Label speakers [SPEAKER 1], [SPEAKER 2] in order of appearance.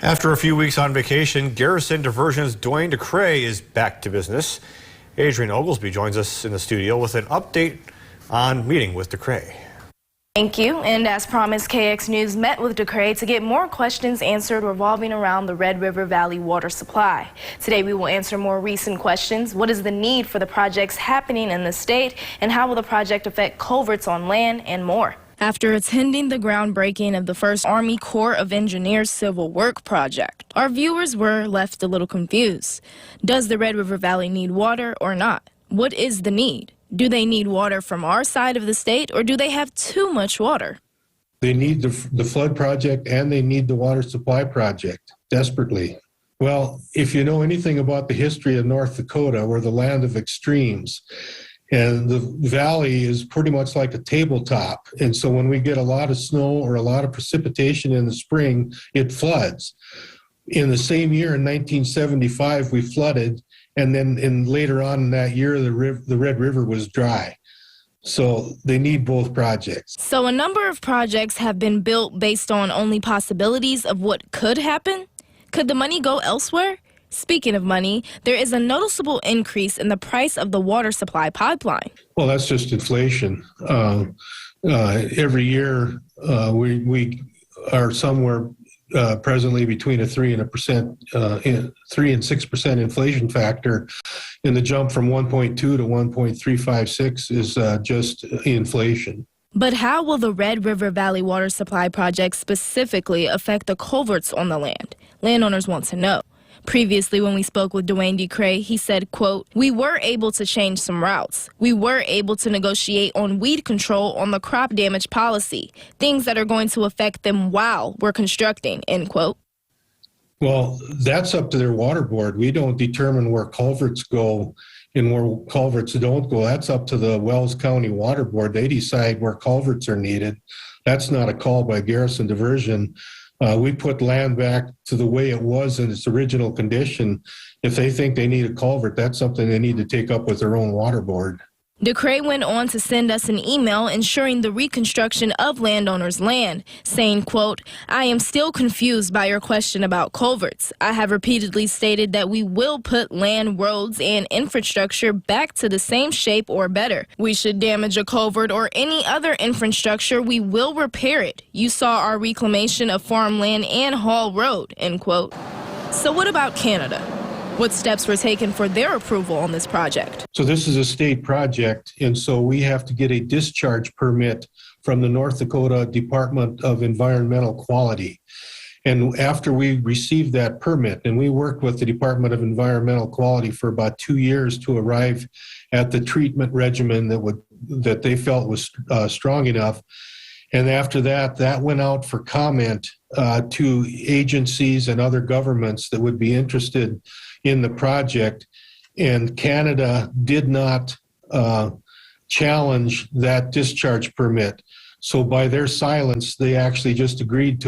[SPEAKER 1] After a few weeks on vacation, Garrison Diversion's Dwayne DeCray is back to business. Adrian Oglesby joins us in the studio with an update on meeting with DeCray.
[SPEAKER 2] Thank you. And as promised, KX News met with DeCray to get more questions answered revolving around the Red River Valley water supply. Today we will answer more recent questions. What is the need for the projects happening in the state, and how will the project affect culverts on land, and more? After attending the groundbreaking of the first Army Corps of Engineers Civil Work project, our viewers were left a little confused. Does the Red River Valley need water or not? What is the need? Do they need water from our side of the state, or do they have too much water?
[SPEAKER 3] They need the flood project and they need the water supply project desperately. Well, if you know anything about the history of North Dakota, we're the land of extremes. And the valley is pretty much like a tabletop. And so when we get a lot of snow or a lot of precipitation in the spring, it floods. In the same year, in 1975, we flooded. And then later on in that year, the Red River was dry. So they need both projects.
[SPEAKER 2] So a number of projects have been built based on only possibilities of what could happen. Could the money go elsewhere? Speaking of money, there is a noticeable increase in the price of the water supply pipeline.
[SPEAKER 3] Well, that's just inflation. Every year, we are somewhere presently between a 3 and 6% inflation factor, and the jump from 1.2 to 1.356 is just inflation.
[SPEAKER 2] But how will the Red River Valley water supply project specifically affect the culverts on the land? Landowners want to know. Previously, when we spoke with Dwayne DeCray, he said, quote, "We were able to change some routes. We were able to negotiate on weed control on the crop damage policy, things that are going to affect them while we're constructing," end quote.
[SPEAKER 3] Well, that's up to their water board. We don't determine where culverts go and where culverts don't go. That's up to the Wells County Water Board. They decide where culverts are needed. That's not a call by Garrison Diversion. We put land back to the way it was in its original condition. If they think they need a culvert, that's something they need to take up with their own water board.
[SPEAKER 2] DeCray went on to send us an email ensuring the reconstruction of landowners' land, saying, quote, "I am still confused by your question about culverts. I have repeatedly stated that we will put land, roads, and infrastructure back to the same shape or better. We should damage a culvert or any other infrastructure, we will repair it. You saw our reclamation of farmland and Hall Road," end quote. So what about Canada? What steps were taken for their approval on this project?
[SPEAKER 3] So this is a state project, and so we have to get a discharge permit from the North Dakota Department of Environmental Quality. And after we received that permit, and we worked with the Department of Environmental Quality for about 2 years to arrive at the treatment regimen that they felt was strong enough. And after that, that went out for comment to agencies and other governments that would be interested in the project. And Canada did not challenge that discharge permit. So by their silence, they actually just agreed to it.